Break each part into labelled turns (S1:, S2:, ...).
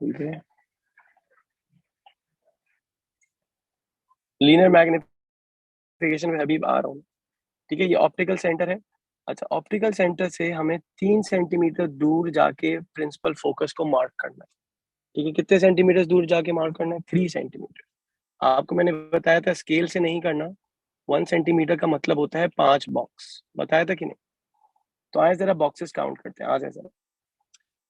S1: ठीक है, linear magnification में हबीब आ रहा हूँ। ठीक है, ये ऑप्टिकल सेंटर है। अच्छा, ऑप्टिकल सेंटर से हमें 3 सेंटीमीटर दूर जाके प्रिंसिपल फोकस को मार्क करना है। ठीक है, कितने सेंटीमीटर दूर जाके मार्क करना है? 3 सेंटीमीटर। आपको मैंने बताया था स्केल से नहीं करना। 1 सेंटीमीटर का मतलब होता है 5 बॉक्स, बताया था कि नहीं? तो आए जरा बॉक्सेस काउंट करते हैं, आ जाए जरा।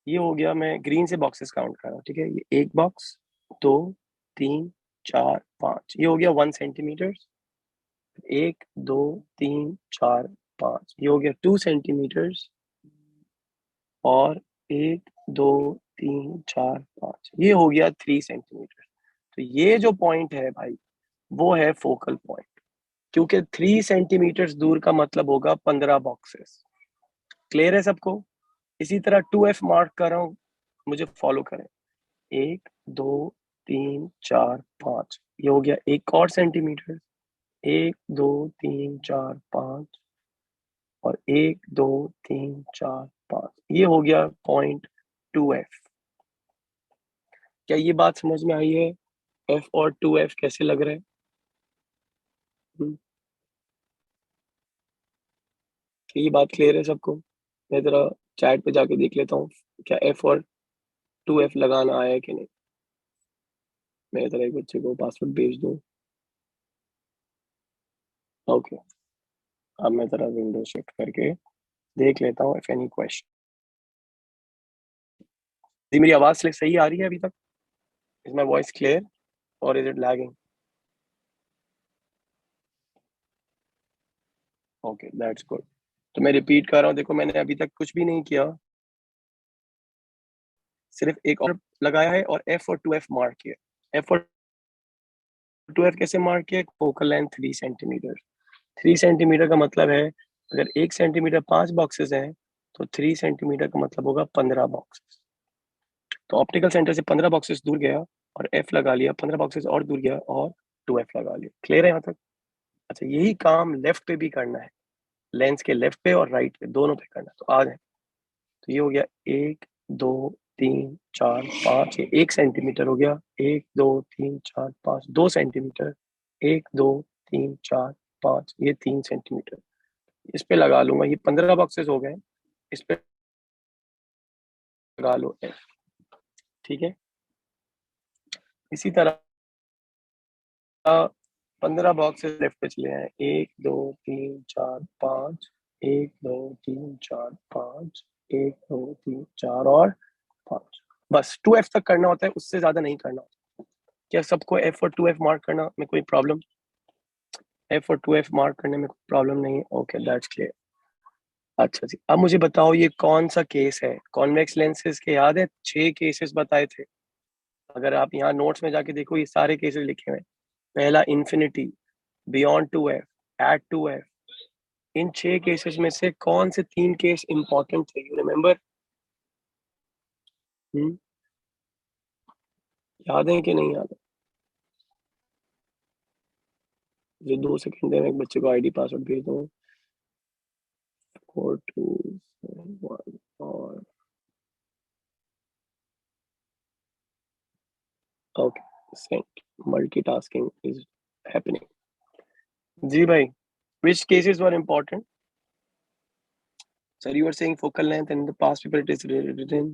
S1: ये हो गया, मैं ग्रीन से बॉक्सेस काउंट कर रहा हूँ। ठीक है, ये 1 बॉक्स, 2, 3, 4, 5, ये हो गया 1 सेंटीमीटर। 1, 2, 3, 4, 5, ये हो गया 2 सेंटीमीटर। और 1, 2, 3, 4, 5, ये हो गया 3 सेंटीमीटर। तो ये जो पॉइंट है भाई, वो है फोकल पॉइंट, क्योंकि 3 सेंटीमीटर दूर का मतलब होगा 15 बॉक्सेस। क्लियर है सबको? इसी तरह 2F मार्क कर रहा हूँ, मुझे फॉलो करें। 1, 2, 3, 4, 5, ये हो गया 1 और सेंटीमीटर। 1, 2, 3, 4, 5, और 1, 2, 3, 4, 5, ये हो गया पॉइंट 2F। क्या ये बात समझ में आई है? F और 2F कैसे लग रहे हैं? क्या ये बात क्लियर है सबको? मैं जरा चैट पे जाके देख लेता हूँ क्या F और 2F लगाना आया है कि नहीं। मैं जरा एक बच्चे को पासवर्ड भेज दूँ। ओके, अब मैं जरा विंडो शिफ्ट करके देख लेता हूँ इफ एनी क्वेश्चन। जी, मेरी आवाज सही आ रही है अभी तक? इज माई वॉइस क्लियर और is it lagging? Okay, that's good. तो मैं रिपीट कर रहा हूँ, देखो मैंने अभी तक कुछ भी नहीं किया, सिर्फ एक और लगाया है और F और 2F मार्क किया। F और 2F कैसे मार्क किया? Focal length 3 centimetre. 3 सेंटीमीटर का मतलब है, अगर 1 सेंटीमीटर 5 बॉक्सेस हैं, तो 3 सेंटीमीटर का मतलब होगा 15 बॉक्सेस। तो ऑप्टिकल सेंटर से 15 बॉक्सेस दूर गया और F लगा लिया, 15 बॉक्सेस और दूर गया और 2F लगा लिया। क्लियर है यहाँ तक? अच्छा, यही काम लेफ्ट पे भी करना है, लेंस के लेफ्ट पे और राइट पे दोनों पे करना है। तो आ जाए, तो ये हो गया 1, 2, 3, 4, 5, ये 1 सेंटीमीटर हो गया। 1, 2, 3, 4, 5, 2 सेंटीमीटर। 1, 2, 3, 4, 5, ये 3 सेंटीमीटर। इस पे लगा लूंगा, ये 15 बॉक्सेस हो गए, इस पे लगा लो F। ठीक है, इसी तरह 15 बॉक्सेस लेफ्ट पे चले हैं। 1, 2, 3, 4, 5, 1, 2, 3, 4, 5, 1, 2, 3, 4 और 5। बस 2F तक करना होता है, उससे ज्यादा नहीं करना होता। क्या सबको F और 2F मार्क करना में कोई प्रॉब्लम? F और 2F मार्क करने में कोई प्रॉब्लम नहीं है? Okay, that's clear. अच्छा जी, अब मुझे बताओ ये कौन सा केस है? कॉन्वेक्स लेंसेज के याद है 6 केसेस बताए थे? अगर आप यहाँ नोट्स में जाके देखो, ये सारे केसेस लिखे हुए हैं। पहला infinity, beyond 2F, at 2F। इन 6 केसेस में से कौन से 3 केस इंपॉर्टेंट थे? You remember? याद है कि नहीं याद है? जो 2 सेकंड में एक बच्चे को आईडी पासवर्ड भेज दो। 4, 2, 1 और okay, sent. Multitasking is happening. जी भाई, which cases were important? Sir, you were saying focal length and in the past paper it is written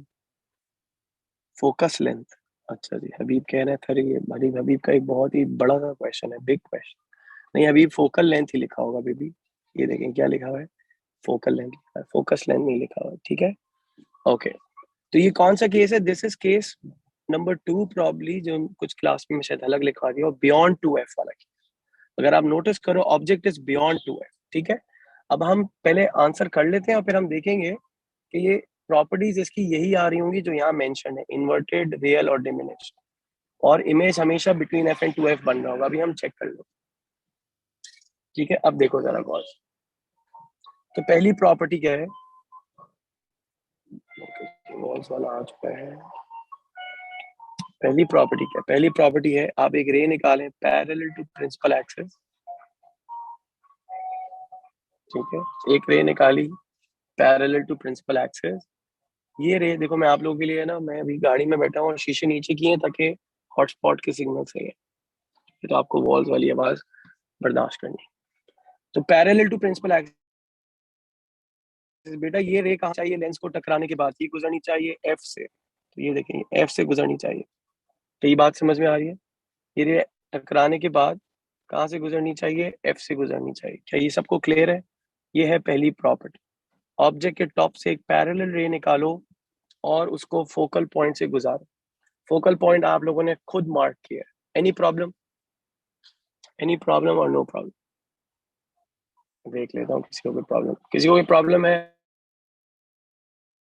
S1: focus length. अच्छा जी, हबीब कह रहे हैं फिर ये भाई, हबीब का एक बहुत ही बड़ा सा क्वेश्चन है, बिग क्वेश्चन। नहीं, हबीब फोकल लेंथ ही लिखा होगा बेबी। ये देखें क्या लिखा हुआ है, फोकल लेंथ लिखा है, फोकस लेंथ नहीं लिखा हुआ है। ठीक है, ओके। तो ये कौन सा केस है? This is case number 2 probably, जो कुछ क्लास में शायद अलग लिखवा दिया, और बियॉन्ड 2F वाला केस। अगर आप नोटिस करो, ऑब्जेक्ट इज बियॉन्ड 2F। ठीक है, अब हम पहले आंसर कर लेते हैं और फिर हम देखेंगे कि ये प्रॉपर्टीज इसकी यही आ रही होंगी जो यहाँ मेंशन है, इन्वर्टेड, रियल और डिमिनिश्ड। और इमेज हमेशा बिटवीन F एंड 2F बन रहा होगा। अभी हम चेक कर लो। ठीक है, अब देखो जरा गौर से। तो पहली प्रॉपर्टी क्या है? वॉल्स वाला आ चुका है। पहली प्रॉपर्टी क्या है? पहली प्रॉपर्टी है, आप एक रे निकालें पैरेलल टू प्रिंसिपल एक्सिस। ठीक है, एक रे निकाली पैरेलल टू प्रिंसिपल एक्सिस, ये रे देखो, मैं आप लोगों के लिए ना, मैं अभी गाड़ी में बैठा हूँ और शीशे नीचे किए हैं ताकि हॉटस्पॉट के सिग्नल सही है, तो आपको वॉल्स वाली आवाज बर्दाश्त करनी है। तो पैरेलल टू प्रिंसिपल एक्सिस बेटा, ये रे कहाँ चाहिए लेंस को टकराने के बाद? ये गुजरनी चाहिए एफ से। तो ये देखें, एफ से गुजरनी चाहिए। तो ये बात समझ में आ रही है? ये रे टकराने के बाद कहाँ से गुजरनी चाहिए? एफ से गुजरनी चाहिए। क्या ये सबको क्लियर है? ये है पहली प्रॉपर्टी। ऑब्जेक्ट के टॉप से एक पैरेलल रे निकालो और उसको फोकल पॉइंट से गुजारो। फोकल पॉइंट आप लोगों ने खुद मार्क किया है। Any problem? एनी प्रॉब्लम और नो प्रॉब्लम? देख लेता हूँ किसी को कोई प्रॉब्लम, किसी को कोई प्रॉब्लम है?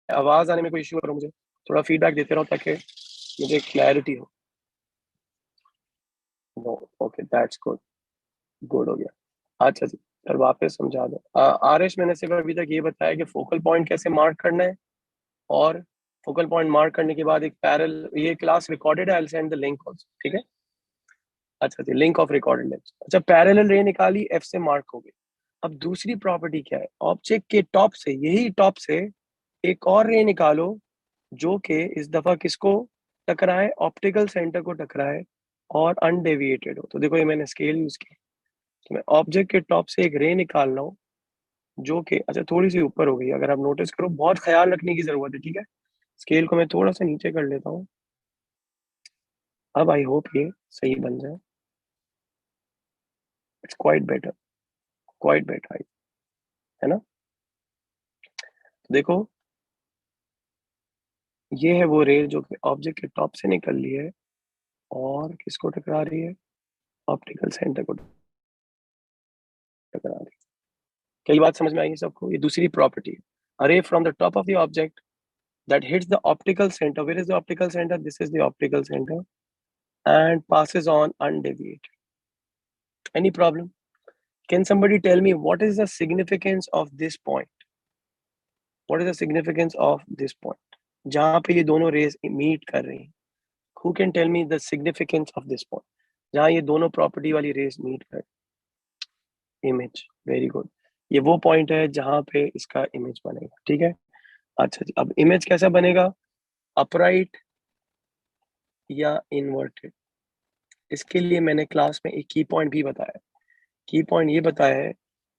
S1: आवाज आने में कोई इश्यू है? मुझे थोड़ा फीडबैक देते रहो ताकि मुझे क्लैरिटी हो। No, okay, that's good. Good हो गया। अच्छा जी, फिर वापस समझा दो। आरएस, मैंने सिर्फ अभी तक ये बताया कि फोकल पॉइंट कैसे मार्क करना है, और फोकल पॉइंट मार्क करने के बाद एक पैरल, ये क्लास रिकॉर्डेड है, I will send the link also, ठीक है? अच्छा जी, लिंक ऑफ रिकॉर्डेड लिंक्स। अच्छा, पैरेलल रे निकाली, एफ से मार्क हो गई। अब दूसरी प्रॉपर्टी क्या है? ऑब्जेक्ट के टॉप से, यही टॉप से एक और रे निकालो जो कि इस दफा किसको टकराए? ऑप्टिकल सेंटर को टकराए और अनडेविएटेड हो। तो देखो, ये मैंने स्केल यूज की, तो मैं ऑब्जेक्ट के टॉप से एक रे निकाल रहा हूँ जो कि, अच्छा थोड़ी सी ऊपर हो गई, अगर आप नोटिस करो, बहुत ख्याल रखने की जरूरत है, ठीक है? स्केल को मैं थोड़ा सा नीचे कर लेता हूँ। अब आई होप ये सही बन जाए। It's quite better, quite better, है ना? देखो, ये है वो रे जो कि ऑब्जेक्ट के टॉप से निकल रही है और किसको टकरा रही है? ऑप्टिकल सेंटर को टकरा रही है। क्या ये बात समझ में आई है सबको? ये दूसरी प्रॉपर्टी है। अ रे from the top of the object that hits the optical center. Where is the optical center? This is the optical center, and passes on undeviated. Any problem? Can somebody tell me what is the significance of this point? What is the significance of this point? जहाँ पे ये दोनों raise meet कर रही हैं, who can tell me the significance of this point? जहाँ ये दोनों प्रॉपर्टी वाली रेज मीट कर, इमेज, वेरी गुड। ये वो पॉइंट है जहाँ पे इसका इमेज बनेगा, ठीक है? अच्छा जी, अब इमेज कैसा बनेगा? अपराइट या इन्वर्टेड? इसके लिए मैंने क्लास में एक की पॉइंट भी बताया। की पॉइंट ये बताया है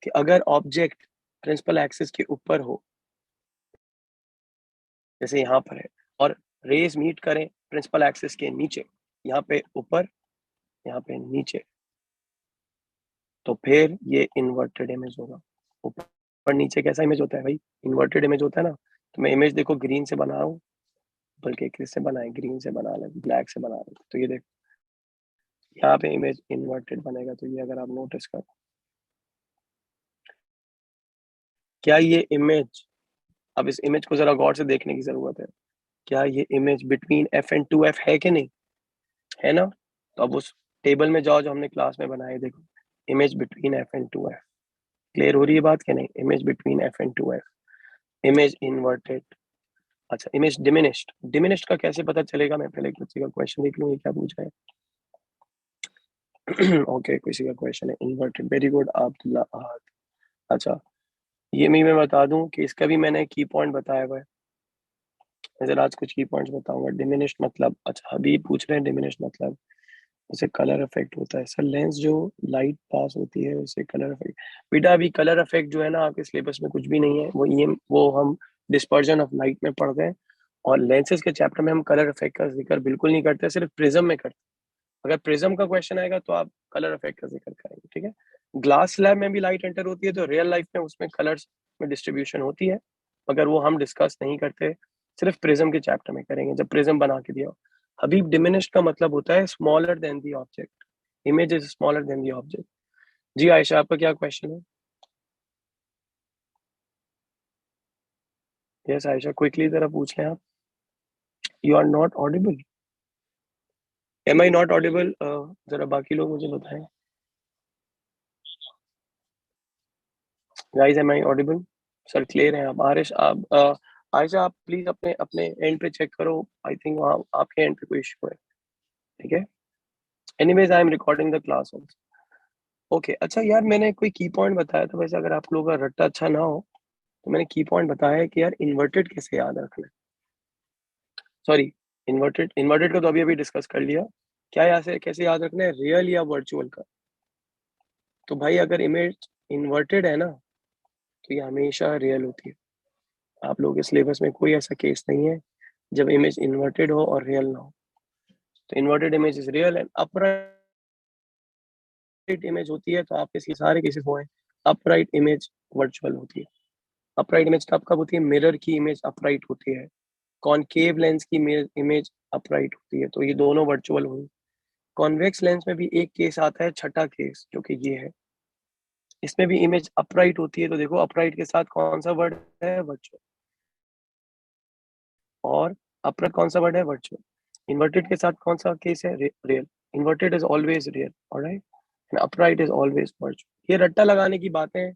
S1: कि अगर ऑब्जेक्ट प्रिंसिपल एक्सिस के ऊपर हो, जैसे यहाँ पर है, और रेज मीट करें प्रिंसिपल एक्सिस के नीचे, यहाँ पे ऊपर, यहाँ पे नीचे, तो फिर ये इन्वर्टेड इमेज होगा। ऊपर नीचे कैसा इमेज होता है भाई? इन्वर्टेड इमेज होता है ना। तो मैं इमेज देखो ग्रीन से बना रहा हूँ, बल्कि किस से बनाए? ग्रीन से बना ले, ब्लैक से बना रहे। तो ये देखो, यहाँ पे इमेज इन्वर्टेड बनेगा। तो ये अगर आप नोटिस करो, क्या ये इमेज, अब इस इमेज को जरा गौर से देखने की जरूरत है। क्या ये image between F and two F है कि नहीं? है ना? तो अब उस टेबल में जाओ जो हमने क्लास में बनाए, देखो, image between F and two F. Clear हो रही है बात कि नहीं? Image between F and two F, image inverted. अच्छा, इमेज डिमिनिश्ड, डिमिनिश्ड का कैसे पता चलेगा? मैं पहले किसी का क्वेश्चन देख लूँ, ये क्या पूछा है। ओके, किसी का क्वेश्चन है इन्वर्टेड, वेरी गुड अब्दुल्ला अहद। अच्छा, ये मैं बता दूं कि इसका भी मैंने की पॉइंट बताया हुआ है। मैं जरा आज कुछ की पॉइंट्स बताऊंगा। डिमिनिश्ड मतलब, अच्छा हबीब पूछ रहे हैं डिमिनिश्ड मतलब, उसे कलर इफेक्ट होता है। सर लेंस जो लाइट पास होती है उसे कलर इफेक्ट, बेटा अभी कलर इफेक्ट जो है ना आपके सिलेबस में कुछ भी नहीं है। वो हम डिस्पर्जन ऑफ लाइट में पढ़ते हैं, और लेंसेज के चैप्टर में हम कलर इफेक्ट का जिक्र बिल्कुल नहीं करते, सिर्फ प्रिज्म में करते हैं। अगर प्रिज्म का क्वेश्चन आएगा तो आप कलर इफेक्ट का जिक्र करेंगे, ठीक है? ग्लास स्लैब में भी लाइट एंटर होती है, तो रियल लाइफ में उसमें कलर्स में डिस्ट्रीब्यूशन होती है, मगर वो हम डिस्कस नहीं करते, सिर्फ प्रिज्म के चैप्टर में करेंगे जब प्रिज्म बना के दिया। हबीब, डिमिनिश्ड का मतलब होता है smaller than the object, image is smaller than the object. जी आयशा, आपका क्या क्वेश्चन है? यस आयशा, क्विकली जरा पूछ लें आप। You are not audible. Am I not audible? जरा बाकी लोग मुझे बताएं। Guys, am I audible? Sir clear है आप? आरिश आप, आयशा आप प्लीज अपने अपने एंड पे चेक करो। आई थिंक वहाँ आपके एंड पे कोई इशू है, ठीक है? Anyways, I am recording the class also. Okay, अच्छा यार, मैंने कोई की पॉइंट बताया था, वैसे अगर आप लोगों का रट्टा अच्छा ना हो तो मैंने की पॉइंट बताया है कि यार इन्वर्टेड कैसे याद रखना है। सॉरी, इन्वर्टेड, इन्वर्टेड का तो अभी अभी डिस्कस कर लिया। क्या यहाँ से कैसे याद रखना है, रियल या वर्चुअल का? तो भाई अगर इमेज इन्वर्टेड है ना, तो ये हमेशा रियल होती है। आप लोगों के सिलेबस में कोई ऐसा केस नहीं है जब इमेज इन्वर्टेड हो और रियल ना हो। तो inverted image is real and upright image होती है, तो आपके सारे केसेस हुए हैं। अपराइट इमेज वर्चुअल होती है। अपराइट इमेज कब कब होती है? मिरर की इमेज अपराइट होती है, कॉनकेव लेंस की इमेज अपराइट होती है, तो ये दोनों वर्चुअल हुई। कॉन्वेक्स लेंस में भी एक केस आता है, छठा केस, जो कि ये है। इसमें भी इमेज अपराइट होती है, तो देखो अपराइट के साथ कौन सा वर्ड है? वर्चुअल। और अपराइट कौन सा वर्ड है? वर्चुअल। इन्वर्टेड के साथ कौन सा केस है? Real. Inverted is always real, alright, and upright is always virtual. ये रट्टा लगाने की बातें हैं,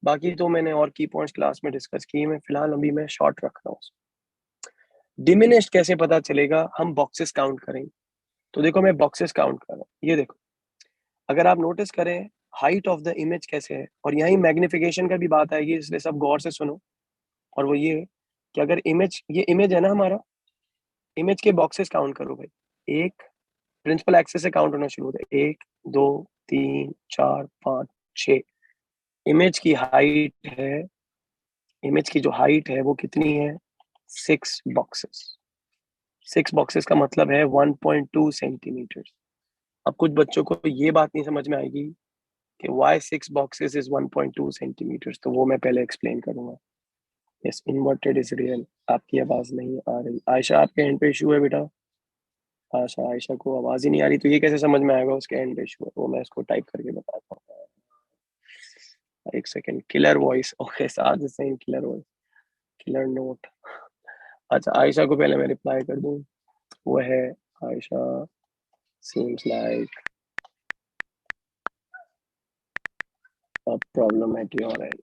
S1: बाकी तो मैंने और की पॉइंट्स क्लास में डिस्कस की। मैं फिलहाल अभी मैं शॉर्ट रख रहा हूँ। डिमिनिश्ड कैसे पता चलेगा? हम बॉक्सेस काउंट करेंगे। तो देखो मैं बॉक्सेस काउंट कर रहा हूँ, ये देखो। अगर आप नोटिस करें हाइट ऑफ द इमेज कैसे है, और यहीं मैग्निफिकेशन का भी बात आएगी, इसलिए सब गौर से सुनो। और वो ये कि अगर इमेज, ये इमेज है ना हमारा, इमेज के बॉक्सेस काउंट करो भाई। एक, प्रिंसिपल एक्सेस से काउंट होना शुरू होता है, 1 2 3 4 5 6। इमेज की हाइट है, इमेज की जो हाइट है वो कितनी है? 6 बॉक्सेस। 6 बॉक्सेस का मतलब है 1.2 सेंटीमीटर। अब कुछ बच्चों को ये बात नहीं समझ में आएगी कि वाई 6 बॉक्सेस इज 1.2 सेंटीमीटर, तो वो मैं पहले एक्सप्लेन करूंगा। Yes, inverted is real. आपकी आवाज नहीं आ रही आयशा, आपके एंड पे इशू है बेटा। आशा, आयशा को आवाज ही नहीं आ रही, तो ये कैसे समझ में आएगा उसके एंड पे इशू है? वो मैं इसको टाइप करके बताता हूँ। एक सेकेंड। किलर वॉइस, ओके, साथ same killer voice, killer note. अच्छा, आयशा को पहले मैं रिप्लाई कर दूं। वो है, Ayesha seems like a problem at your end.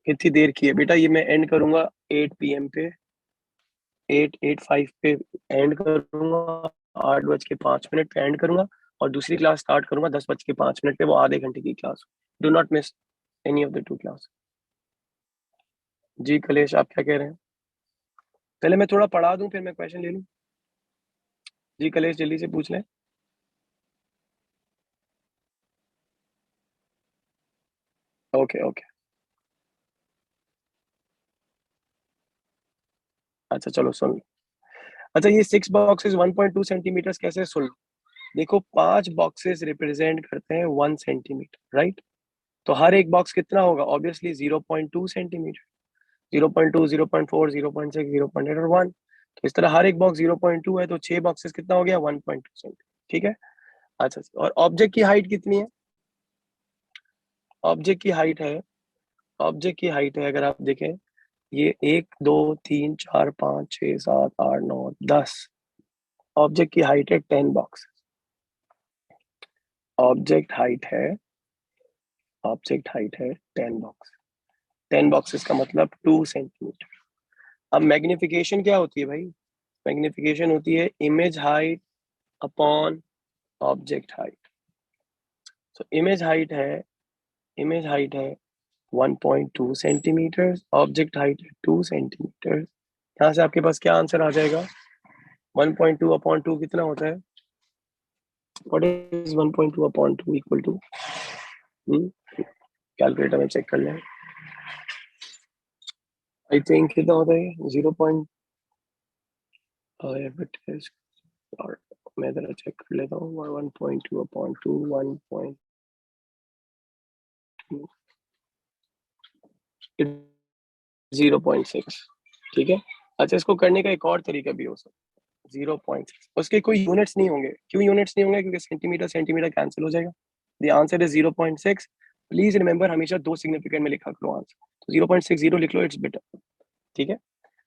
S1: कितनी देर की है बेटा? ये मैं एंड करूंगा 8 PM पे, 8:05 पे एंड करूंगा। 8:05 पे एंड करूंगा, और दूसरी क्लास स्टार्ट करूंगा 10:05 पे। वो आधे घंटे की class. Do not miss any of the two class. जी कलेश, आप क्या कह रहे हैं? पहले मैं थोड़ा पढ़ा दूं, फिर मैं क्वेश्चन ले लूं। जी कलेश, जल्दी से पूछ लें। Okay okay. अच्छा चलो सुन। अच्छा, ये 6 बॉक्सेस 1.2 सेंटीमीटर कैसे? सुन लो। देखो, 5 बॉक्सेस रिप्रेजेंट करते हैं 1 सेंटीमीटर, राइट? तो हर एक बॉक्स कितना होगा? Obviously 0.2 centimetre. 0.2, 0.4, 0.6, 0.8 और 1। तो इस तरह हर एक बॉक्स 0.2 है, तो 6 बॉक्सेस कितना हो गया? 1.2 सेंटीमीटर, ठीक है। अच्छा, और ऑब्जेक्ट की हाइट कितनी है? ऑब्जेक्ट की हाइट है, ऑब्जेक्ट की हाइट है, अगर आप देखें, ये 1 2 3 4 5 6 7 8 9 10। ऑब्जेक्ट की हाइट है 10 बॉक्स। ऑब्जेक्ट हाइट है, ऑब्जेक्ट हाइट है 10 बॉक्स। 10 बॉक्सेस का मतलब 2 सेंटीमीटर। अब मैग्निफिकेशन क्या होती है भाई? मैग्निफिकेशन होती है image height upon object height. तो इमेज हाइट है 1.2 सेंटीमीटर, ऑब्जेक्ट हाइट है 2 सेंटीमीटर। यहाँ से आपके पास क्या आंसर आ जाएगा? 1.2 अपॉन 2 कितना होता है? What is 1.2 upon 2 equal to? Calculator में चेक कर लें। आई थिंक कितना होता है? 0. और मैं जरा चेक कर लेता हूँ। 1.2 अपॉन 2, 0.6, ठीक है। अच्छा, इसको करने का एक और तरीका भी हो सकता है। 0.6, उसके कोई यूनिट्स नहीं होंगे। क्यों यूनिट्स नहीं होंगे? क्योंकि सेंटीमीटर सेंटीमीटर कैंसिल हो जाएगा। The answer is 0.6। Please remember, हमेशा दो सिग्निफिकेंट में लिखा करो आंसर। तो 0.60 लिख लो, इट्स बेटर, ठीक है।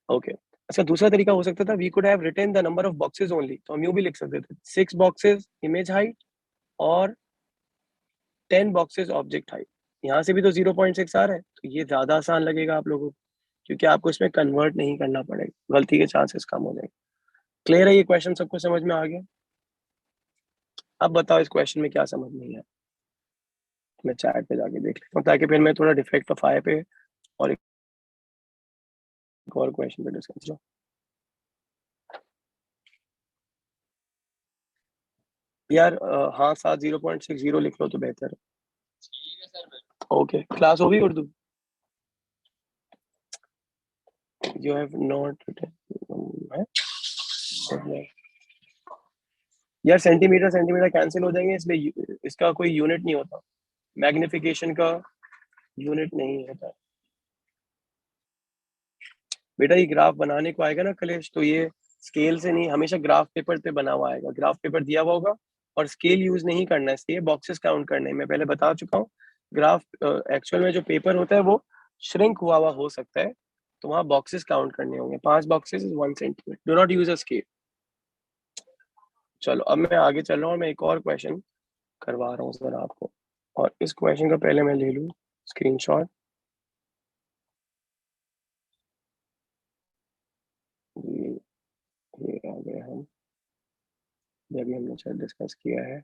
S1: ओके। अच्छा, दूसरा तरीका हो सकता था, we could have written the number of boxes only. तो हम यूं भी लिख सकते थे, 6 बॉक्सेस इमेज हाइट और 10 बॉक्सेस ऑब्जेक्ट हाइट। यहाँ से भी तो 0.6 आ रहा है, तो ये ज्यादा आसान लगेगा आप लोगों को, क्योंकि आपको इसमें कन्वर्ट नहीं करना पड़ेगा, गलती के चांसेस कम हो जाएंगे। क्लियर है? ये क्वेश्चन सबको समझ में आ गया? अब बताओ इस क्वेश्चन में क्या समझ नहीं आया? मैं चैट पे जाके देख लेता हूँ ताकि फिर मैं थोड़ा डिफेक्ट ऑफ आए पे और एक और क्वेश्चन पे डिस्कस करूँ। यार हाँ 7 0.60 लिख लो तो बेहतर है। ओके क्लास हो गई उर्दू। यू हैव नॉट यार सेंटीमीटर सेंटीमीटर कैंसिल हो जाएंगे इसमें इसका कोई यूनिट नहीं होता। मैग्निफिकेशन का यूनिट नहीं होता। बेटा ये ग्राफ बनाने को आएगा ना कलेश, तो ये स्केल से नहीं, हमेशा ग्राफ पेपर पे बना हुआ आएगा। ग्राफ पेपर दिया हुआ होगा और स्केल यूज नहीं करना है, इसलिए बॉक्सेस काउंट करने हैं। मैं पहले बता चुका हूँ। ग्राफ एक्चुअल में जो पेपर होता है वो श्रिंक हुआ हो सकता है, तो वहाँ बॉक्सेस काउंट करने होंगे। 5 boxes is 1 centimetre. Do not use a scale. चलो अब मैं आगे चल रहा हूँ, मैं एक और क्वेश्चन करवा रहा हूँ सर आपको। और इस क्वेश्चन का पहले मैं ले लूँ स्क्रीनशॉट। ये ये आ गए हम, ये अभी हमने शायद डिस्कस किया है।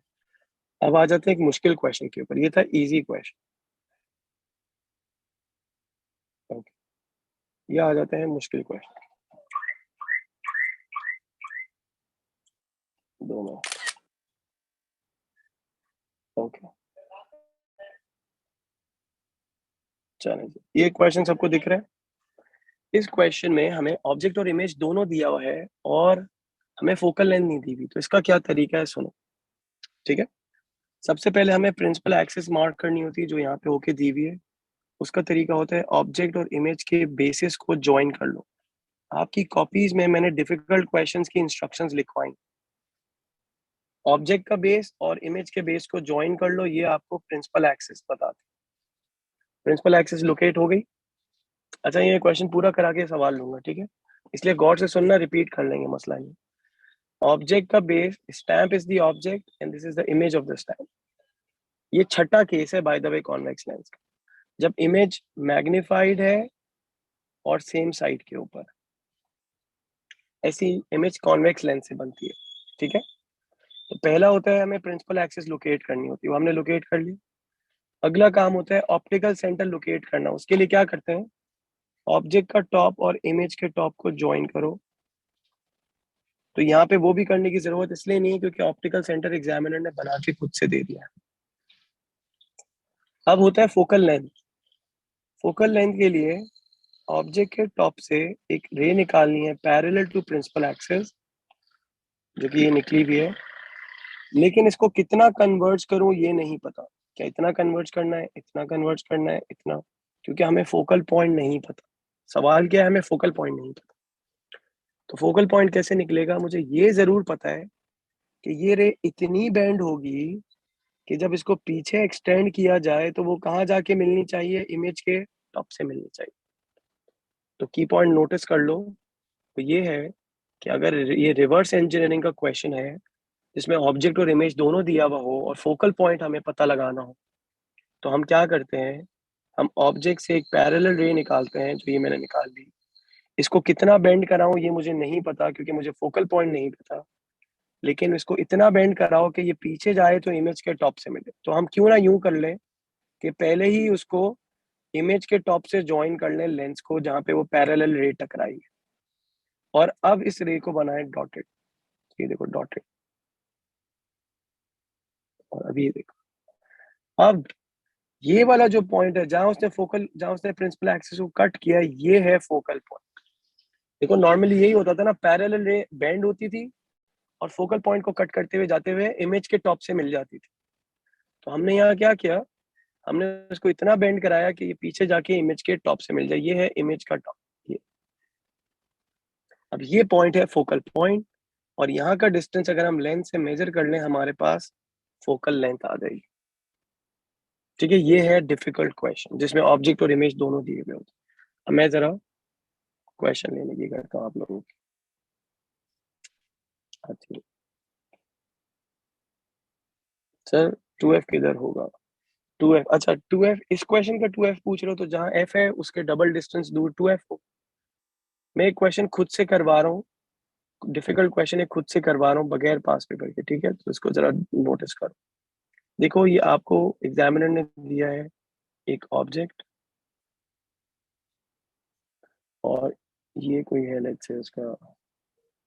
S1: अब आ जाते हैं एक मुश्किल क्वेश्चन के ऊपर। ये था इजी क्वेश्चन। ओके, ये आ जाते हैं मुश्किल क्वेश्चन। 2 मिनट। ओके चलें जी, ये क्वेश्चन सबको दिख रहा है। इस क्वेश्चन में हमें ऑब्जेक्ट और इमेज दोनों दिया हुआ है और हमें फोकल लेंथ नहीं दी हुई, तो इसका क्या तरीका है सुनो। ठीक है, सबसे पहले हमें प्रिंसिपल एक्सिस मार्क करनी होती है जो यहाँ पे होके दी हुई है। उसका तरीका होता है ऑब्जेक्ट और इमेज के बेसिस को ज्वाइन कर लो। आपकी कॉपीज में मैंने डिफिकल्ट क्वेश्चंस की इंस्ट्रक्शंस लिखवाई। ऑब्जेक्ट का बेस और इमेज के बेस को ज्वाइन कर लो, ये आपको प्रिंसिपल एक्सिस बताते हैं। प्रिंसिपल एक्सिस लोकेट हो गई। अच्छा ये क्वेश्चन पूरा करा के सवाल लूंगा, ठीक है, इसलिए गौर से सुनना, रिपीट कर लेंगे, मसला नहीं। ऑब्जेक्ट का base, stamp is the object and this is the image of the stamp. ये छठा केस है by the way convex lens का, जब इमेज मैग्नीफाइड है और सेम साइड के ऊपर। ऐसी इमेज कॉन्वेक्स लेंस से बनती है। ठीक है, तो पहला होता है हमें प्रिंसिपल एक्सिस लोकेट करनी होती है, वो हमने लोकेट कर ली। अगला काम होता है ऑप्टिकल सेंटर लोकेट करना। उसके लिए क्या करते हैं, ऑब्जेक्ट का टॉप और इमेज के टॉप को ज्वाइन करो। तो यहाँ पे वो भी करने की जरूरत इसलिए नहीं है क्योंकि ऑप्टिकल सेंटर एग्जामिनर ने बना के खुद से दे दिया है। अब होता है फोकल लेंथ। फोकल लेंथ के लिए ऑब्जेक्ट के टॉप से एक रे निकालनी है पैरेलल टू प्रिंसिपल एक्सिस, जो कि ये निकली भी है। लेकिन इसको कितना कन्वर्ज करूं ये नहीं पता। क्या इतना कन्वर्ज करना है, इतना कन्वर्ज करना है, इतना, क्योंकि हमें फोकल पॉइंट नहीं पता। सवाल क्या है, हमें फोकल पॉइंट नहीं पता। तो फोकल पॉइंट कैसे निकलेगा, मुझे ये जरूर पता है कि ये रे इतनी बैंड होगी कि जब इसको पीछे एक्सटेंड किया जाए तो वो कहाँ जाके मिलनी चाहिए, इमेज के टॉप से मिलनी चाहिए। तो की पॉइंट नोटिस कर लो, तो ये है कि अगर ये रिवर्स इंजीनियरिंग का क्वेश्चन है जिसमें ऑब्जेक्ट और इमेज दोनों दिया हुआ हो और फोकल पॉइंट हमें पता लगाना हो, तो हम क्या करते हैं, हम ऑब्जेक्ट से एक पैरेलल रे निकालते हैं, जो ये मैंने निकाल ली। इसको कितना बेंड कराऊं ये मुझे नहीं पता क्योंकि मुझे फोकल पॉइंट नहीं पता। लेकिन इसको इतना बेंड कराओ कि ये पीछे जाए तो इमेज के टॉप से मिले। तो हम क्यों ना यूं कर लें कि पहले ही उसको इमेज के टॉप से ज्वाइन कर लें लेंस को जहां पे वो पैरेलल रे टकराई है, और अब इस रे को बनाए डॉटेड। ये देखो डॉटेड, और अभी ये देखो। अब ये वाला जो पॉइंट है जहां उसने प्रिंसिपल एक्सिस को कट किया, ये है फोकल पॉइंट। देखो नॉर्मली यही होता था ना, पैरेलल रे बेंड होती थी और फोकल पॉइंट को कट करते हुए जाते हुए इमेज के टॉप से मिल जाती थी। तो हमने यहाँ क्या किया, हमने उसको इतना बेंड कराया कि ये पीछे जाके इमेज के टॉप से मिल जाए। ये है इमेज का टॉप, ये। अब ये पॉइंट है फोकल पॉइंट, और यहाँ का डिस्टेंस अगर हम लेंथ से मेजर कर लें हमारे पास फोकल लेंथ आ जाएगी। ठीक है, ये है डिफिकल्ट क्वेश्चन जिसमें ऑब्जेक्ट और इमेज दोनों दिए हुए होते हैं। अब मैं जरा क्वेश्चन लेने की करता हूँ आप लोगों की। अच्छा सर 2F किधर होगा, 2F, अच्छा 2F, इस क्वेश्चन का 2F पूछ रहे हो तो जहाँ F है उसके डबल डिस्टेंस दूर 2F हो। मैं एक क्वेश्चन खुद से करवा रहा हूँ, डिफिकल्ट क्वेश्चन है, खुद से करवा रहा हूँ बगैर पास पेपर के। ठीक है, तो इसको जरा नोटिस करो। देखो ये आपको एग्जामिनर ने दिया है एक ऑब्जेक्ट, और ये कोई है लेट्स से उसका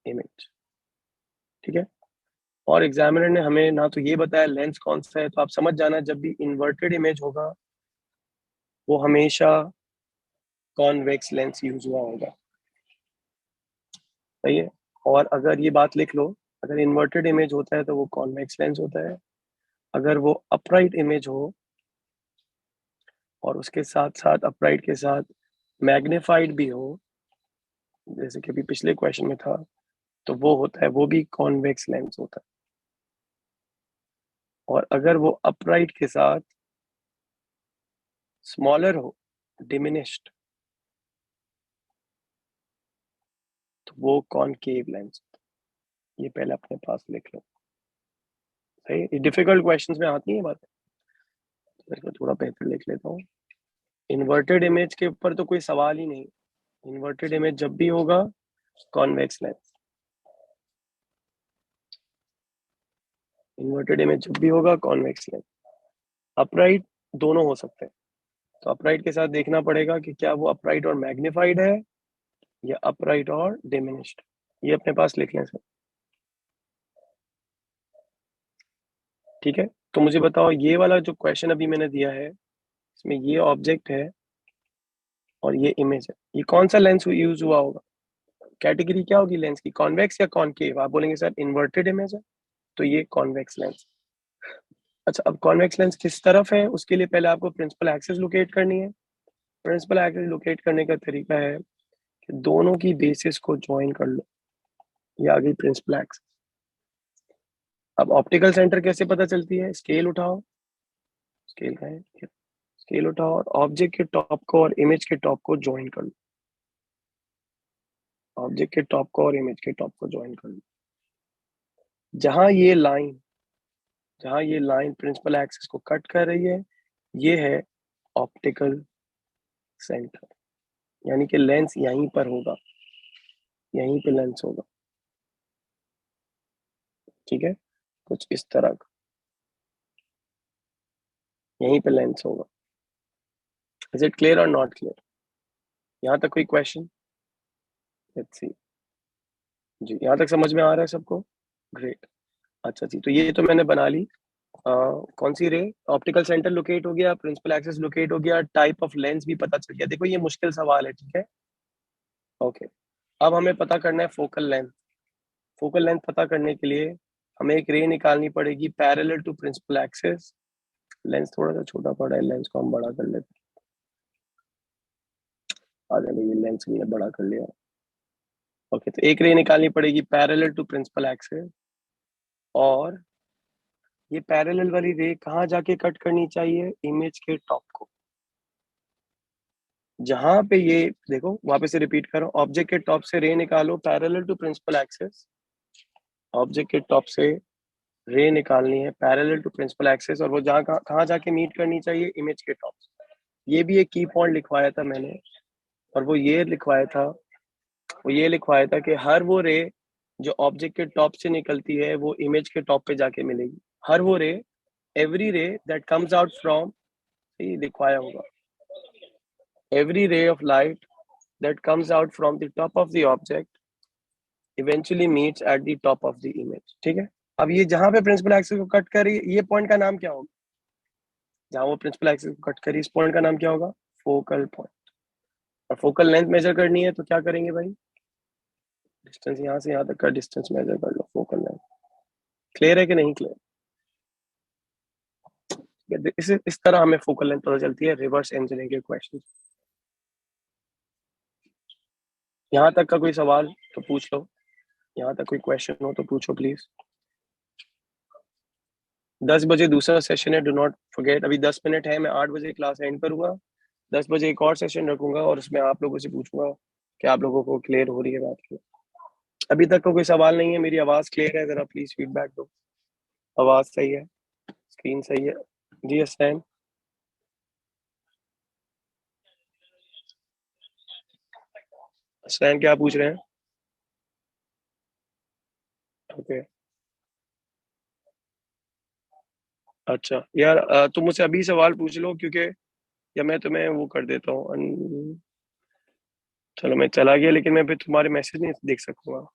S1: इमेज, ठीक है। और एग्जामिनर ने हमें ना तो ये बताया लेंस कौन सा है, तो आप समझ जाना जब भी इन्वर्टेड इमेज होगा वो हमेशा कॉन्वेक्स लेंस यूज हुआ होगा, सही है। और अगर ये बात लिख लो, अगर इन्वर्टेड इमेज होता है तो वो कॉन्वेक्स लेंस होता है। अगर वो अपराइट इमेज हो और उसके साथ साथ अपराइट के साथ मैग्नीफाइड भी हो, जैसे कि अभी पिछले क्वेश्चन में था, तो वो होता है, वो भी कॉन्वेक्स लेंस होता है। और अगर वो अपराइट के साथ स्मॉलर हो, डिमिनिश्ड, तो वो कॉनकेव लेंस। ये पहले अपने पास लिख लो, सही। ये डिफिकल्ट क्वेश्चंस में आती है बात, तो इसको थोड़ा बेहतर लिख लेता हूँ। इन्वर्टेड इमेज के ऊपर तो कोई सवाल ही नहीं, इन्वर्टेड इमेज जब भी होगा कॉन्वेक्स लेंस, इन्वर्टेड इमेज जब भी होगा कॉन्वेक्स लेंस। अपराइट दोनों हो सकते हैं, तो अपराइट के साथ देखना पड़ेगा कि क्या वो अपराइट और मैग्नीफाइड है या अपराइट और डिमिनिश्ड। ये अपने पास लिख लें सर, ठीक है। तो मुझे बताओ ये वाला जो क्वेश्चन अभी मैंने दिया है, इसमें ये ऑब्जेक्ट है और ये इमेज है, ये कौन सा लेंस यूज हुआ होगा, कैटेगरी क्या होगी लेंस की, कॉन्वेक्स या कॉनकेव। आप बोलेंगे सर इन्वर्टेड इमेज है तो ये कॉन्वेक्स लेंस। अच्छा, अब कॉन्वेक्स लेंस किस तरफ है, उसके लिए पहले आपको प्रिंसिपल एक्सिस लोकेट करनी है। प्रिंसिपल एक्सिस लोकेट करने का तरीका है कि दोनों की बेसिस को ज्वाइन कर लो, ये आ गई प्रिंसिपल एक्सिस। अब ऑप्टिकल सेंटर कैसे पता चलती है, स्केल उठाओ, स्केल का है, स्केल उठाओ और ऑब्जेक्ट के टॉप को और इमेज के टॉप को ज्वाइन कर लो, ऑब्जेक्ट के टॉप को और इमेज के टॉप को ज्वाइन कर लो। जहां ये लाइन, जहां ये लाइन प्रिंसिपल एक्सिस को कट कर रही है, ये है ऑप्टिकल सेंटर, यानी कि लेंस यहीं पर होगा, यहीं पे लेंस होगा, ठीक है, कुछ इस तरह का, यहीं पे लेंस होगा। इज इट क्लियर और नॉट क्लियर, यहाँ तक कोई क्वेश्चन? लेट्स सी, जी यहाँ तक समझ में आ रहा है सबको, ग्रेट। अच्छा जी, तो ये तो मैंने बना ली। कौन सी रे, ऑप्टिकल सेंटर लोकेट हो गया, प्रिंसिपल एक्सिस लोकेट हो गया, टाइप ऑफ लेंस भी पता चल गया। देखो ये मुश्किल सवाल है, ठीक है, ओके। अब हमें पता करना है फोकल लेंथ। फोकल लेंथ पता करने के लिए हमें एक रे निकालनी पड़ेगी parallel to principal axis. Lens थोड़ा सा छोटा पड़ा है, लेंस को हम बड़ा कर लेते हैं, आ जाएगा, ये लेंस हमने बड़ा कर लिया, ओके। तो एक रे निकालनी पड़ेगी पैरेलल टू प्रिंसिपल एक्सिस, और ये पैरेलल वाली रे कहाँ जाके कट करनी चाहिए, इमेज के टॉप को। जहां पे ये देखो, वापस से रिपीट करो, ऑब्जेक्ट के टॉप से रे निकालो parallel to principal axis, object के टॉप से रे निकालनी है पैरेलल टू प्रिंसिपल एक्सिस, और वो जहाँ कहाँ जाके मीट करनी चाहिए, इमेज के टॉप से। ये भी एक की पॉइंट लिखवाया था मैंने, और वो ये लिखवाया था, वो ये लिखवाया था कि हर वो रे जो ऑब्जेक्ट के टॉप से निकलती है वो इमेज के टॉप पे जाके मिलेगी। हर वो रे, एवरी रे दैट कम्स आउट फ्रॉम, ये लिखवाया होगा, every ray of light that comes out from the top of the object eventually meets at the top of the image, ठीक है। अब ये जहां पे प्रिंसिपल एक्सिस को कट कर रही है, ये पॉइंट का नाम क्या होगा, जहां वो प्रिंसिपल एक्सिस को कट करी, इस पॉइंट का नाम क्या होगा, फोकल पॉइंट। और फोकल लेंथ मेजर करनी है तो क्या करेंगे भाई, डिस्टेंस यहाँ से यहाँ तक का डिस्टेंस मेजर कर लो, फोकल लेंथ। क्लियर है कि नहीं क्लियर? इस तरह हमें फोकल लेंथ पता चलती है रिवर्स इंजीनियरिंग के क्वेश्चन। यहाँ तक का कोई सवाल तो पूछ लो, यहाँ तक कोई क्वेश्चन हो तो पूछो प्लीज। 10 बजे दूसरा सेशन है, डू नॉट फॉरगेट। अभी 10 मिनट है, मैं 8 बजे क्लास एंड करूंगा, 10 बजे एक और सेशन रखूंगा और उसमें आप लोगों से पूछूंगा कि आप लोगों को क्लियर हो रही है बात की। अभी तक का कोई सवाल नहीं है, मेरी आवाज क्लियर है, जरा प्लीज फीडबैक दो। आवाज सही है, स्क्रीन सही है, जी अस्टैन। अस्टैन क्या पूछ रहे हैं, ओके अच्छा यार, तुम मुझसे अभी सवाल पूछ लो, क्योंकि या मैं तुम्हें वो कर देता हूँ। चलो मैं चला गया, लेकिन मैं फिर तुम्हारे मैसेज नहीं देख सकूंगा।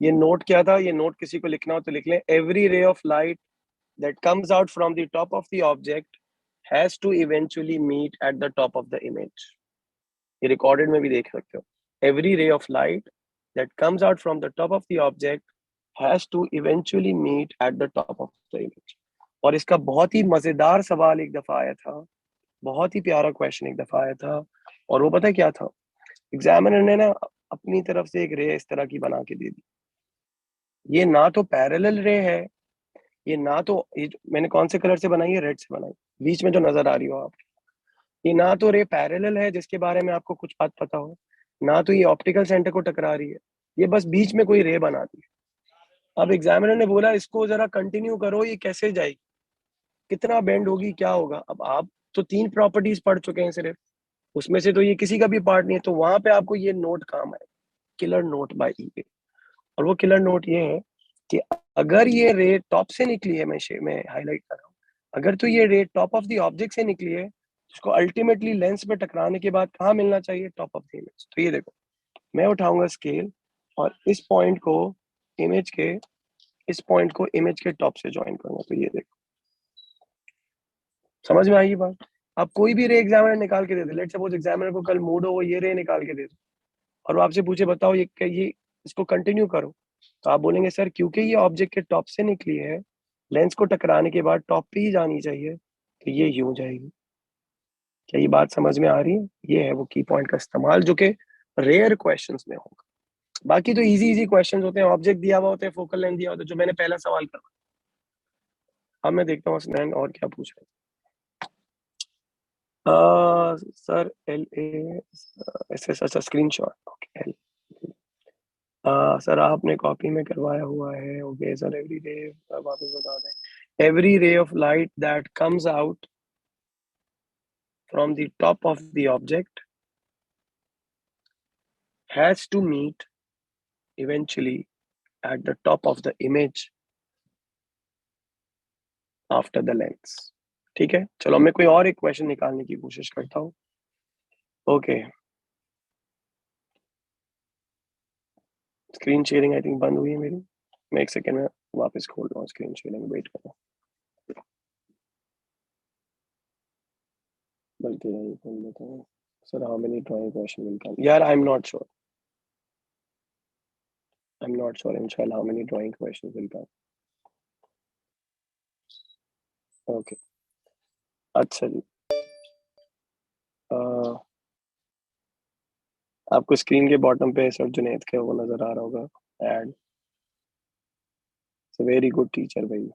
S1: ये नोट क्या था? ये नोट किसी को लिखना हो तो लिख लें। Every ray of light that comes out from the top of the object has to eventually meet at the top of the image. ये रिकॉर्डेड में भी देख सकते हो। Every ray of light that comes out from the top of the object has to eventually meet at the top of the image. और इसका बहुत ही मजेदार सवाल एक दफा आया था, बहुत ही प्यारा क्वेश्चन एक दफा आया था। और वो पता है क्या था? एग्जामिनर ने ना अपनी तरफ से एक रे इस तरह की बना के दे दी। ये ना तो पैरेलल रे है, ये ना तो मैंने कौन से कलर से बनाई है? रेड से बनाई, बीच में जो नजर आ रही हो आप। ये ना तो रे पैरेलल है जिसके बारे में आपको कुछ बात पता हो, ना तो ये ऑप्टिकल सेंटर को टकरा रही है। ये बस बीच में कोई रे बना दी। अब एग्जामिनर ने बोला इसको जरा कंटिन्यू करो, ये कैसे जाएगी, कितना बेंड होगी, क्या होगा। अब आप तो 3 प्रॉपर्टीज पढ़ चुके हैं सिर्फ, उसमें से तो ये किसी का भी पार्ट नहीं है। तो वहां पे आपको ये नोट काम आए, किलर नोट बाय ईबे। और वो किलर नोट ये है कि अगर ये रे टॉप से निकली है, मैं हाईलाइट कर रहा हूँ, अगर तो ये रे टॉप ऑफ द ऑब्जेक्ट से निकली है, उसको अल्टीमेटली लेंस पे टकराने के बाद कहाँ मिलना चाहिए? Top of the image. तो ये देखो, मैं उठाऊंगा स्केल और इस पॉइंट को इमेज के इस पॉइंट को इमेज के टॉप से ज्वाइन करूंगा। तो ये देखो, समझ में आई बात? आप कोई भी रे एग्जामिनर निकाल के दे दे, लेट्स सपोज एग्जामिनर को कल मूड हो, वो ये रे निकाल के दे दे और वो आपसे पूछे बताओ ये इसको कंटिन्यू करो, तो आप बोलेंगे सर क्योंकि ये ऑब्जेक्ट के टॉप से निकली है, लेंस को टकराने के बाद टॉप पे ही जानी चाहिए, तो ये यूं जाएगी। क्या ये बात समझ में आ रही है? ये है वो की पॉइंट का इस्तेमाल जो कि रेयर क्वेश्चंस में होगा। बाकी तो इजी इजी क्वेश्चंस होते हैं, ऑब्जेक्ट दिया हुआ होता है, फोकल लेंथ दिया होता है, जो मैंने पहला सवाल करा। अब मैं देखता हूँ स्नैन और क्या पूछ रहा है। Sir L A S S, अच्छा स्क्रीन शॉट, ओके। सर आपने कॉपी में करवाया हुआ है, ओके सर। एवरी रे, वापस बता दें। Every ray of light that comes out from the top of the object has to meet eventually at the top of the image after the lens. ठीक है, चलो मैं कोई और एक क्वेश्चन निकालने की कोशिश करता हूँ। Okay, screen sharing I think बंद हुई है मेरी। मैं एक सेकेंड में वापस खोल रहा हूँ स्क्रीन शेयरिंग, वेट करो। बल्कि नहीं खोल देता हूँ। Sir how many drawing question will come? यार I am not sure, I'm not sure inshallah how many drawing questions will come. Okay. अच्छा जी, अह, आपको स्क्रीन के बॉटम पे सर जुनेद के वो नजर आ रहा होगा, एड। वेरी गुड टीचर भाई,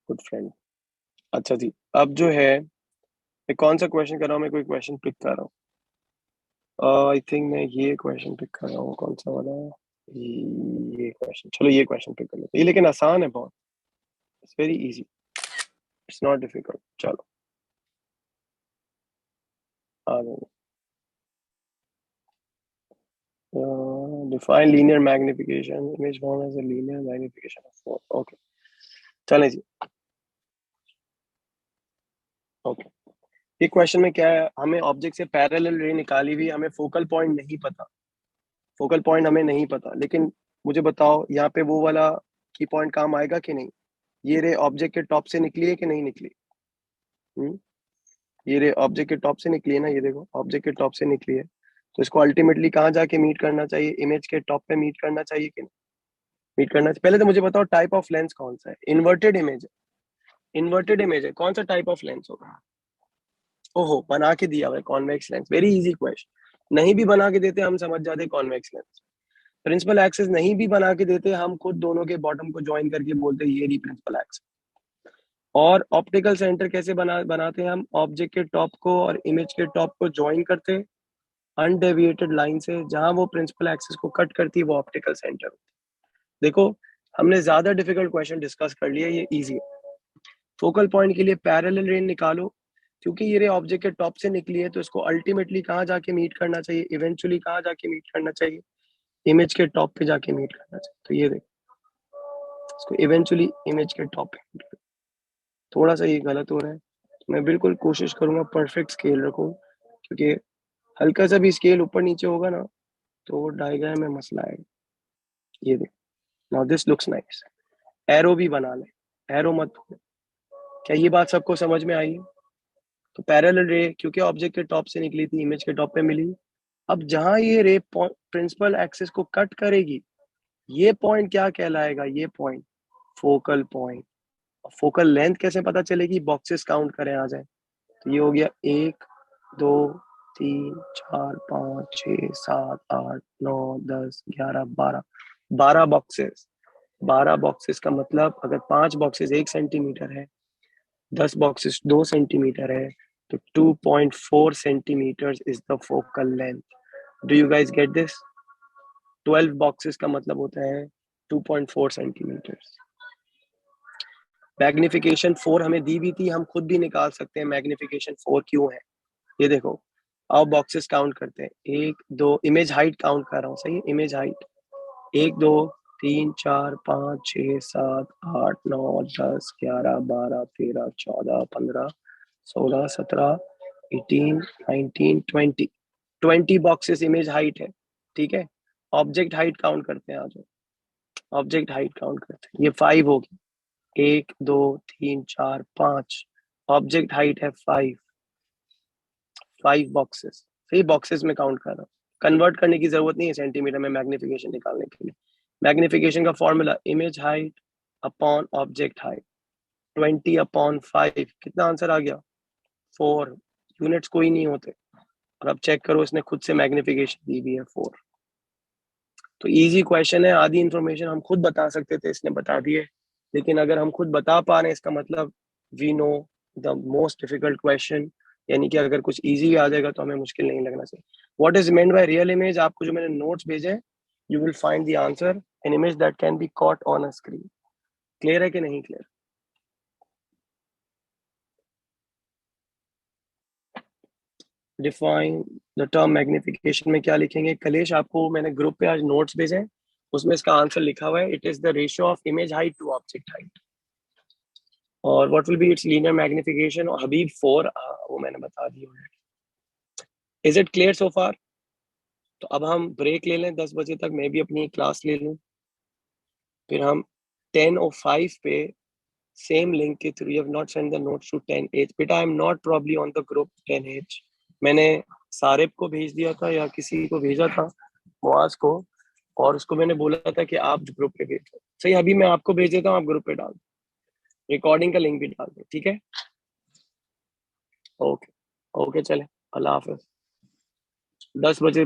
S1: गुड फ्रेंड। अच्छा जी, अब जो है मैं कौन सा क्वेश्चन कर रहा हूँ? मैं कोई क्वेश्चन पिक कर रहा हूँ। आई थिंक मैं ये क्वेश्चन पिक कर रहा हूँ, कौन सा वाला? ये क्वेश्चन, चलो ये क्वेश्चन पिक कर लेते हैं। ये लेकिन आसान है बहुत, it's very easy, it's not difficult. चलो आ जाओ। Define linear magnification, image form as a linear magnification of four. Okay, चलें जी। ओके, ये क्वेश्चन में क्या है? हमें ऑब्जेक्ट से पैरेलल रे निकाली हुई, हमें फोकल पॉइंट नहीं पता। फोकल पॉइंट हमें नहीं पता, लेकिन मुझे बताओ यहाँ पे वो वाला की पॉइंट काम आएगा कि नहीं? ये रे ऑब्जेक्ट के टॉप से निकली है कि नहीं निकली? हम्म, ये रे ऑब्जेक्ट के टॉप से निकली है ना, ये देखो ऑब्जेक्ट के टॉप से निकली है, तो इसको अल्टीमेटली कहाँ जाके मीट करना चाहिए? इमेज के टॉप पे मीट करना चाहिए कि नहीं? मीट करना चाहिए। पहले तो मुझे बताओ टाइप ऑफ लेंस कौन सा है? इन्वर्टेड इमेज है, इन्वर्टेड इमेज है, कौन सा टाइप ऑफ लेंस होगा? ओहो, बना के दिया हुआ है convex lens, very easy question. नहीं भी बना के देते हम समझ जाते कॉन्वेक्स लेंस। प्रिंसिपल एक्सिस नहीं भी बना के देते, हम खुद दोनों के बॉटम को ज्वाइन करके बोलते ये रही प्रिंसिपल एक्सिस। और ऑप्टिकल सेंटर कैसे बनाते हैं हम? ऑब्जेक्ट के टॉप को और इमेज के टॉप को ज्वाइन करते हैं अनडेविएटेड लाइन से, जहां वो प्रिंसिपल एक्सिस को कट करती है वो ऑप्टिकल सेंटर होता है। देखो, हमने ज्यादा डिफिकल्ट क्वेश्चन डिस्कस कर लिया, ये इजी है। फोकल पॉइंट के लिए पैरेलल रे निकालो, क्योंकि ये रे ऑब्जेक्ट के टॉप से निकली है, तो इसको अल्टीमेटली कहाँ जाके मीट करना चाहिए? इवेंचुअली कहाँ जाके मीट करना चाहिए? इमेज के टॉप पे जाके मीट करना चाहिए। तो ये देखो, इसको इवेंचुअली इमेज के टॉप पे। थोड़ा सा ये गलत हो रहा है, मैं बिल्कुल कोशिश करूंगा परफेक्ट स्केल रखूं, क्योंकि हल्का सा भी स्केल ऊपर नीचे होगा ना तो डायग्राम में मसला आएगा। ये देख, now this looks nice. Arrow भी बना ले, एरो मत भूल। क्या ये बात सबको समझ में आई? तो पैरेलल रे क्योंकि ऑब्जेक्ट के टॉप से निकली थी, इमेज के टॉप पे मिली। अब जहां ये रे प्रिंसिपल एक्सिस को कट करेगी, ये पॉइंट क्या कहलाएगा? ये point focal point. Focal length कैसे पता चलेगी? बॉक्सेस काउंट करें आ जाए। तो ये हो गया 1 2 3 4 5 6 7 8 9 10 11 12, 12 बॉक्सेस। 12 बॉक्सेस का मतलब अगर 5 बॉक्सेस 1 सेंटीमीटर है, 10 बॉक्सेस 2 सेंटीमीटर है, तो 2.4 centimetre is the focal length. Do you guys get this? 12 boxes का मतलब होता है 2.4 सेंटीमीटर। मैग्निफिकेशन 4 हमें दी भी थी, हम खुद भी निकाल सकते हैं मैग्निफिकेशन 4 क्यों है। ये देखो, आओ बॉक्सेस काउंट करते हैं। 1 2, इमेज हाइट काउंट कर रहा हूँ, सही है? Image height 1 2 3 4 5 6 7 8 9 10 11 12 13 14 15 16 17 18 19 20, 20 boxes image height है। ठीक है, ऑब्जेक्ट हाइट काउंट करते हैं। आज ऑब्जेक्ट हाइट काउंट करते हैं, ये 5 होगी। 1 2 3 4 5, ऑब्जेक्ट हाइट है 5, 5 बॉक्सेस। सही, बॉक्सेस में काउंट कर रहा हूँ, कन्वर्ट करने की जरूरत नहीं है सेंटीमीटर में मैग्निफिकेशन निकालने के लिए। मैग्निफिकेशन का formula image height upon object height, 20 upon 5, कितना आंसर आ गया? 4। यूनिट्स कोई नहीं होते। और अब चेक करो, इसने खुद से मैग्निफिकेशन दी भी है 4। तो इजी क्वेश्चन है, आधी इंफॉर्मेशन हम खुद बता सकते थे, इसने बता दी है। लेकिन अगर हम खुद बता पा रहे हैं, इसका मतलब we know the most difficult question. यानी कि अगर कुछ इजी आ जाएगा तो हमें मुश्किल नहीं लगना चाहिए। What is meant by real image? आपको जो मैंने नोट्स भेजे हैं, you will find the answer, an image that can be caught on a screen. Clear है कि नहीं clear? Define the term magnification में क्या लिखेंगे? कलेश, आपको मैंने ग्रुप पे आज नोट्स भेजे हैं, उसमें इसका आंसर लिखा हुआ है। It is the ratio of image height to object height. और what will be its linear magnification? और हबीब 4, वो मैंने बता दी already. Is it clear so far? तो अब हम ब्रेक ले लें 10 बजे तक, मैं भी अपनी क्लास ले लूं, फिर हम 10:05 पे सेम लिंक के थ्रू। You have not send the notes to 10H। बेटा, I am not probably on the group 10H। मैंने सारिब को भेज दिया था या किसी को भेजा था, मुआज को, और उसको मैंने बोला था कि आप ग्रुप पे भेजो। सही, अभी मैं आपको भेज देता हूँ, आप ग्रुप पे डाल दो, रिकॉर्डिंग का लिंक भी डाल दो। ठीक है, ओके ओके, चले, अल्लाह हाफिज। 10 बजे